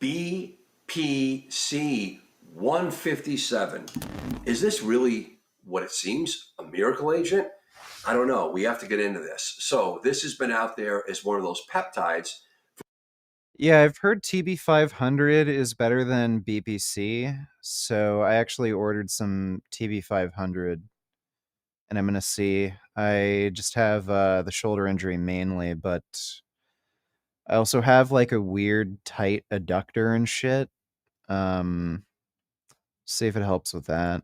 BPC 157. Is this really what it seems? A miracle agent? I don't know. We have to get into this. So, this has been out there as one of those peptides. Yeah, I've heard TB500 is better than BPC, so I actually ordered some TB500 and I'm gonna see. I just have the shoulder injury mainly, but I also have like a weird tight adductor and shit. Um, See if it helps with that.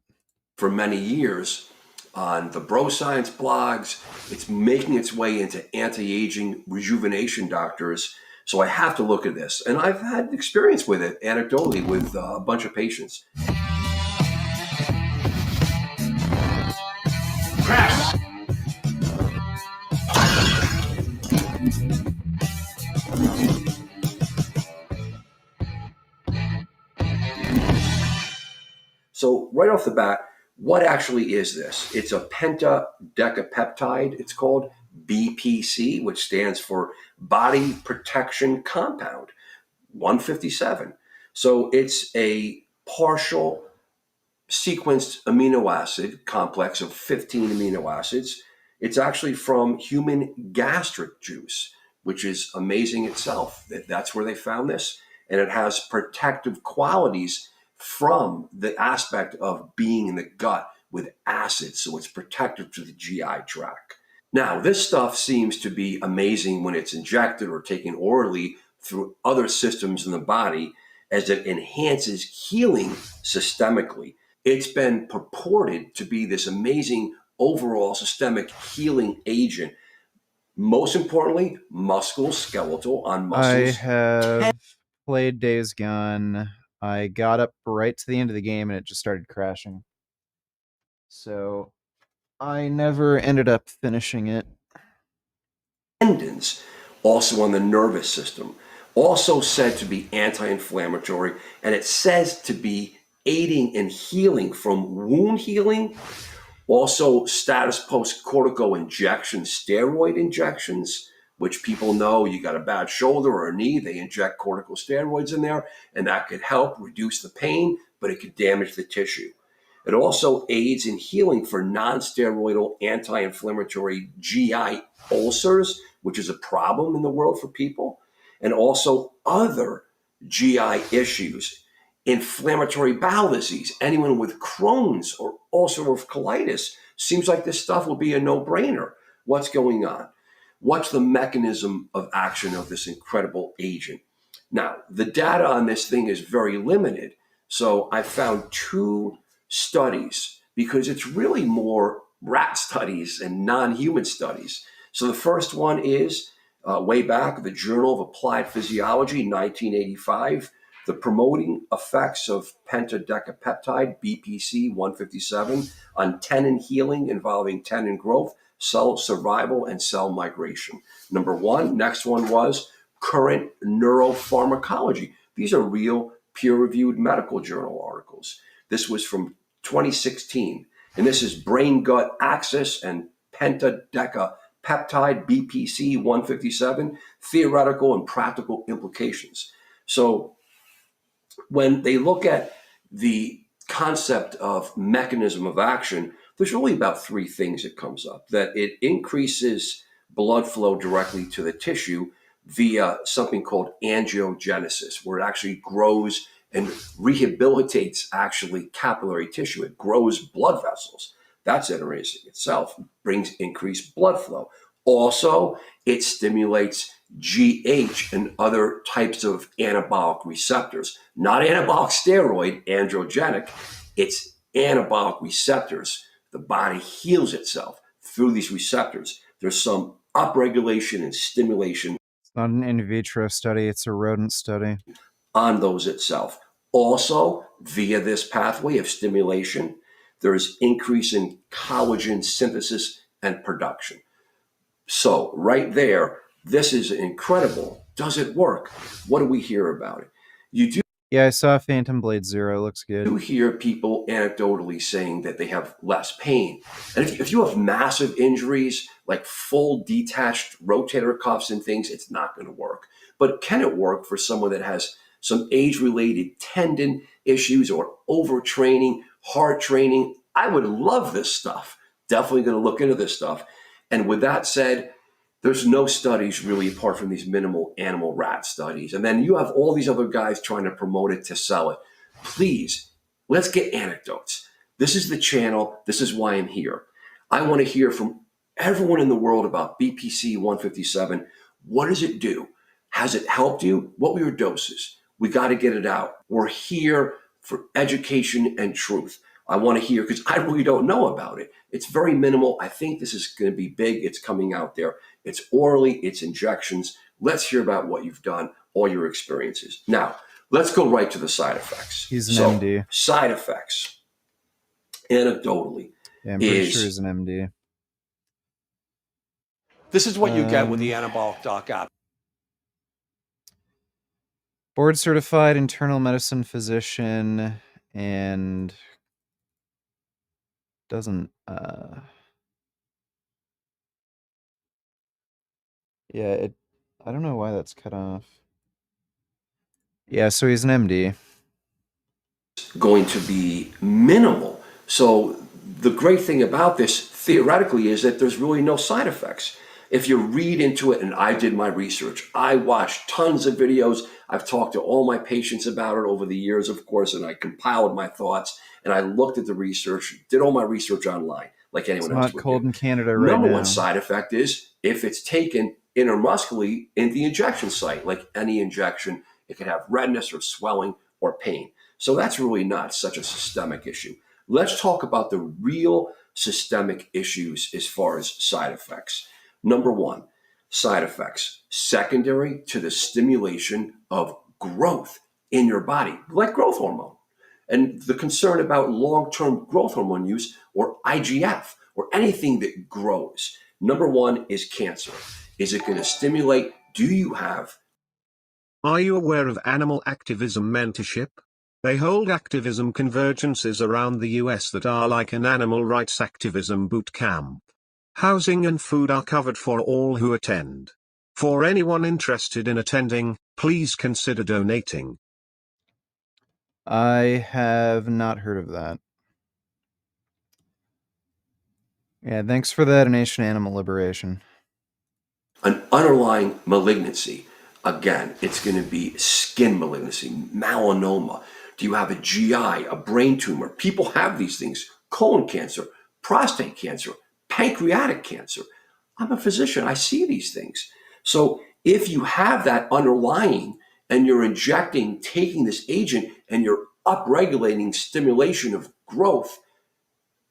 For many years on the bro science blogs. It's making its way into anti-aging rejuvenation doctors. So I have to look at this. And I've had experience with it anecdotally with a bunch of patients. Crash! So right off the bat, what actually is this? It's a pentadecapeptide. It's called BPC, which stands for Body Protection Compound 157. So it's a partial sequenced amino acid complex of 15 amino acids. It's actually from human gastric juice, which is amazing itself. That's where they found this. And it has protective qualities from the aspect of being in the gut with acid. So it's protective to the GI tract. Now, this stuff seems to be amazing when it's injected or taken orally through other systems in the body as it enhances healing systemically. It's been purported to be this amazing overall systemic healing agent. Most importantly, musculoskeletal on I muscles. have played Days Gone. I got up right to the end of the game and it just started crashing. So I never ended up finishing it. Tendons, also on the nervous system, also said to be anti-inflammatory, and it says to be aiding in healing from wound healing. Also, status post cortical injection, steroid injections, which people know you got a bad shoulder or a knee, they inject corticosteroids in there, and that could help reduce the pain, but it could damage the tissue. It also aids in healing for non-steroidal anti-inflammatory GI ulcers, which is a problem in the world for people, and also other GI issues, inflammatory bowel disease. Anyone with Crohn's or ulcerative colitis, seems like this stuff will be a no-brainer. What's going on? What's the mechanism of action of this incredible agent? Now, the data on this thing is very limited. So I found two studies because it's really more rat studies and non-human studies. So the first one is way back, the Journal of Applied Physiology, 1985, the promoting effects of pentadecapeptide, BPC 157, on tendon healing involving tendon growth, cell survival, and cell migration. Number one. Next one was current neuropharmacology. These are real peer-reviewed medical journal articles. This was from 2016, and this is brain gut axis and pentadecapeptide BPC 157, theoretical and practical implications. So when they look at the concept of mechanism of action, there's really about three things that comes up. That it increases blood flow directly to the tissue via something called angiogenesis, where it actually grows and rehabilitates actually capillary tissue. It grows blood vessels. That's interesting itself, brings increased blood flow. Also, it stimulates GH and other types of anabolic receptors, not anabolic steroid, androgenic. It's anabolic receptors. The body heals itself through these receptors. There's some upregulation and stimulation It's not an in vitro study, it's a rodent study. on those itself. Also, via this pathway of stimulation, there is increase in collagen synthesis and production. So, right there, this is incredible. Does it work? What do we hear about it? You do Yeah, I saw Phantom Blade Zero. Looks good. hear people anecdotally saying that they have less pain. And if you have massive injuries, like full detached rotator cuffs and things, it's not going to work. But can it work for someone that has some age-related tendon issues or overtraining, heart training, I would love this stuff. Definitely going to look into this stuff. And with that said, there's no studies really apart from these minimal animal rat studies. And then you have all these other guys trying to promote it to sell it. Please, let's get anecdotes. This is the channel. This is why I'm here. I want to hear from everyone in the world about BPC 157. What does it do? Has it helped you? What were your doses? We got to get it out. We're here for education and truth. I want to hear because I really don't know about it. It's very minimal. I think this is going to be big. It's coming out there. It's orally, it's injections. Let's hear about what you've done, all your experiences. Now, let's go right to the side effects. He's an MD. Side effects, anecdotally, Yeah, I'm pretty sure he's an MD. This is what you get with the Anabolic Doc app. Board certified internal medicine physician and doesn't yeah, I don't know why that's cut off. Yeah, so he's an MD. Going to be minimal. So the great thing about this theoretically is that there's really no side effects. If you read into it, and I did my research, I watched tons of videos. I've talked to all my patients about it over the years, of course, and I compiled my thoughts and I looked at the research, did all my research online, like anyone else would do. It's not cold in Canada right now. Number one side effect is if it's taken intramuscularly in the injection site, like any injection, it can have redness or swelling or pain. So that's really not such a systemic issue. Let's talk about the real systemic issues as far as side effects. Number one, side effects secondary to the stimulation of growth in your body, like growth hormone. And the concern about long-term growth hormone use or IGF or anything that grows. Number one is cancer. Is it going to stimulate? Do you have? Are you aware of animal activism mentorship? They hold activism convergences around the US that are like an animal rights activism boot camp. Housing and food are covered for all who attend. For anyone interested in attending, please consider donating. I have not heard of that. Yeah, thanks for that, Nation Animal Liberation. An underlying malignancy. Again, it's going to be skin malignancy, melanoma. Do you have a GI, a brain tumor? People have these things. Colon cancer, prostate cancer, pancreatic cancer. I'm a physician. I see these things. So if you have that underlying and you're injecting, taking this agent and you're upregulating stimulation of growth,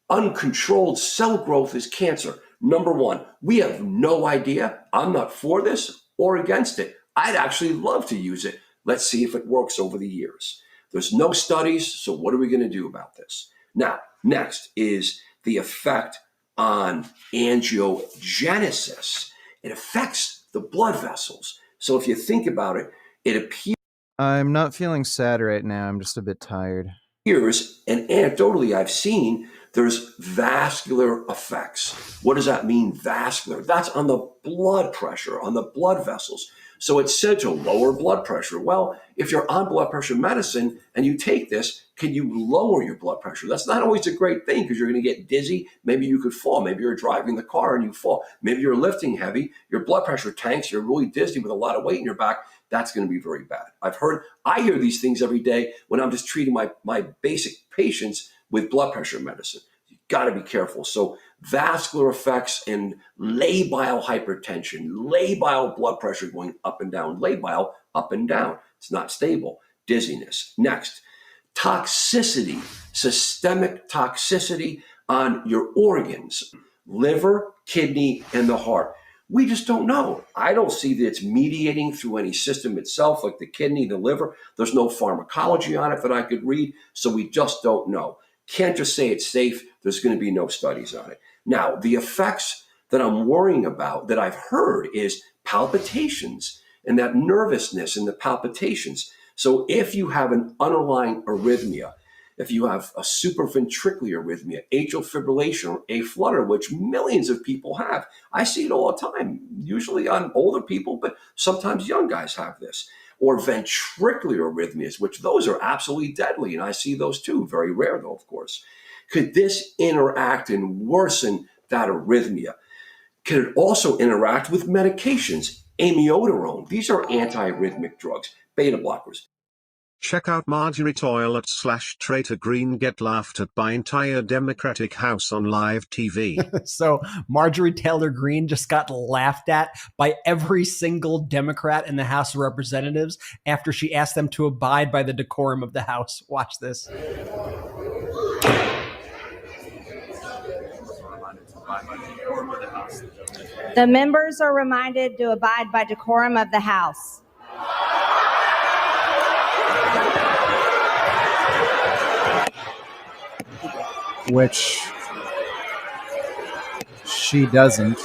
uncontrolled cell growth is cancer. Number one, we have no idea. I'm not for this or against it. I'd actually love to use it. Let's see if it works over the years. There's no studies, so what are we going to do about this? Now, next is the effect on angiogenesis. It affects the blood vessels. So if you think about it, it appears. I'm not feeling sad right now. I'm just a bit tired. And anecdotally, I've seen there's vascular effects. What does that mean, vascular? That's on the blood pressure, on the blood vessels. So it's said to lower blood pressure. Well, if you're on blood pressure medicine and you take this, can you lower your blood pressure? That's not always a great thing because you're going to get dizzy. Maybe you could fall. Maybe you're driving the car and you fall. Maybe you're lifting heavy. Your blood pressure tanks. You're really dizzy with a lot of weight in your back. That's going to be very bad. I hear these things every day when I'm just treating my basic patients with blood pressure medicine. You got to be careful. So vascular effects and labile hypertension, labile blood pressure going up and down, labile up and down. It's not stable. Dizziness. Next, toxicity, systemic toxicity on your organs, liver, kidney, and the heart. We just don't know. I don't see that it's mediating through any system itself, like the kidney, the liver. There's no pharmacology on it that I could read, so we just don't know. Can't just say it's safe. There's going to be no studies on it. Now, the effects that I'm worrying about that I've heard is palpitations and that nervousness and the palpitations. So if you have an underlying arrhythmia, if you have a supraventricular arrhythmia, atrial fibrillation, or a flutter, which millions of people have. I see it all the time, usually on older people, but sometimes young guys have this. or ventricular arrhythmias, which those are absolutely deadly. And I see those too, very rare though, of course. Could this interact and worsen that arrhythmia? Could it also interact with medications? Amiodarone, these are antiarrhythmic drugs, beta blockers. Check out Marjorie Toilet / Traitor Green get laughed at by entire Democratic House on live TV. So Marjorie Taylor Greene just got laughed at by every single Democrat in the House of Representatives after she asked them to abide by the decorum of the House. Watch this. The members are reminded to abide by decorum of the House. Which she doesn't.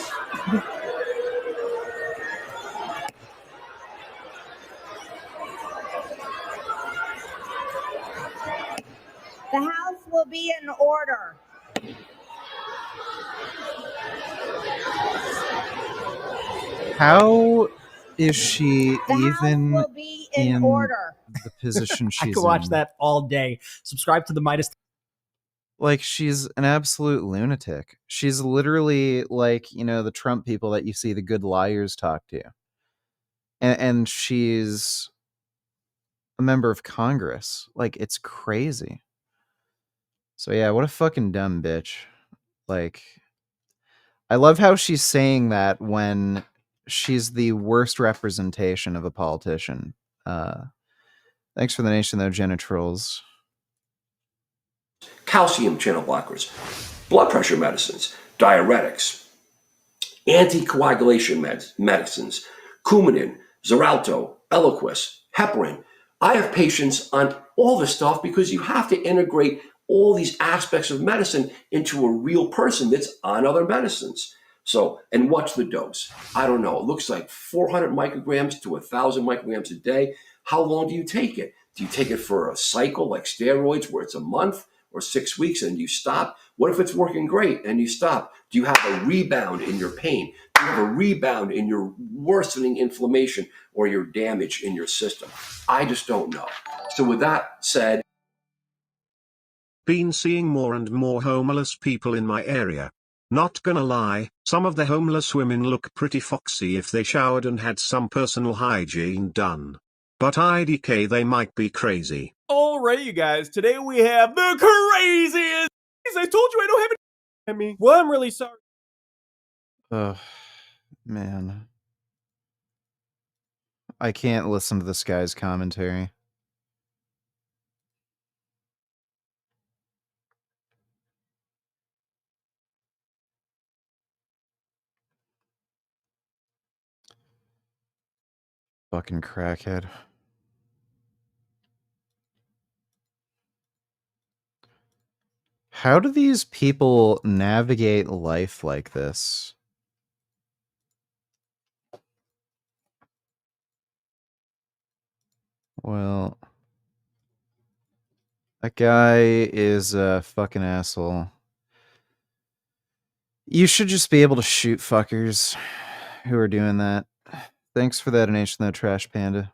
The House will be in order. How is she The even House will be in in order. the position she's I could watch in? that all day. Subscribe to the Midas. Like, she's an absolute lunatic. She's literally like, you know, the Trump people that you see the good liars talk to. And she's a member of Congress. Like, it's crazy. So yeah, what a fucking dumb bitch. Like, I love how she's saying that when she's the worst representation of a politician. Thanks for the nation, though, Genitrolls. Calcium channel blockers, blood pressure medicines, diuretics, anticoagulation medicines, Coumadin, Xarelto, Eliquis, heparin. I have patients on all this stuff because you have to integrate all these aspects of medicine into a real person that's on other medicines. So, and what's the dose? I don't know. It looks like 400 micrograms to 1,000 micrograms a day. How long do you take it? Do you take it for a cycle like steroids where it's a month or 6 weeks and you stop? What if it's working great and you stop? Do you have a rebound in your pain? Do you have a rebound in your worsening inflammation or your damage in your system? I just don't know. So with that said, Been seeing more and more homeless people in my area. Not gonna lie, some of the homeless women look pretty foxy if they showered and had some personal hygiene done. But IDK, they might be crazy. All right, you guys. Today we have the craziest. I told you I don't have it at me. Well, I'm really sorry. Ugh, man. I can't listen to this guy's commentary. Fucking crackhead. How do these people navigate life like this? Well, that guy is a fucking asshole. You should just be able to shoot fuckers who are doing that. Thanks for that donation, though, Trash Panda.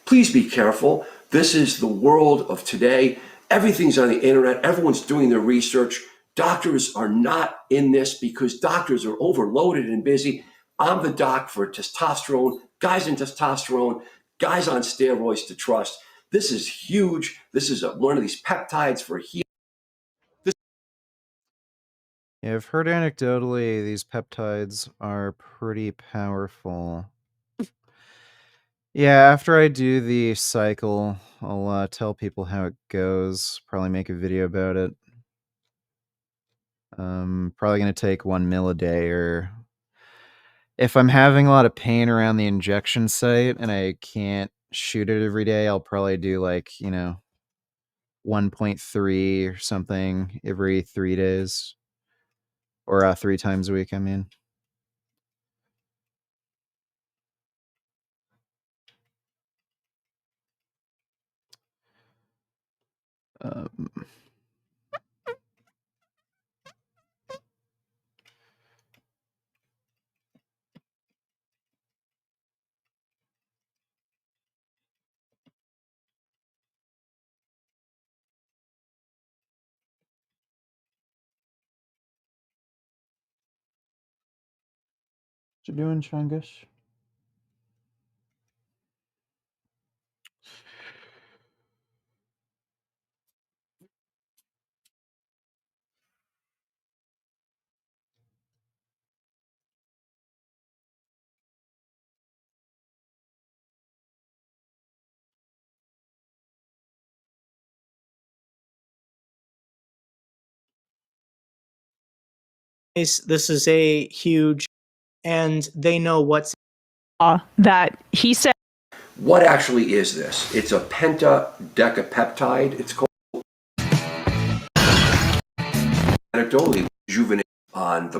please be careful. This is the world of today. Everything's on the internet. Everyone's doing their research. Doctors are not in this because doctors are overloaded and busy. I'm the doc for testosterone, guys in testosterone, guys on steroids to trust. This is huge. This is one of these peptides for healing. Yeah, I've heard anecdotally these peptides are pretty powerful. Yeah, after I do the cycle, I'll tell people how it goes. Probably make a video about it. Probably gonna take 1 mil a day, or if I'm having a lot of pain around the injection site and I can't shoot it every day, I'll probably do like, 1.3 or something every 3 days. Or 3 times a week, I mean. Um, you doing, Chungus? This is a huge, and they know what's that he said. What actually is this? It's a pentadecapeptide. It's called anecdotally rejuvenate on the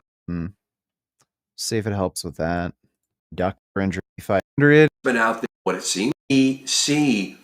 See if it helps with that. Duck for injury 500. been out there. What it seems, we see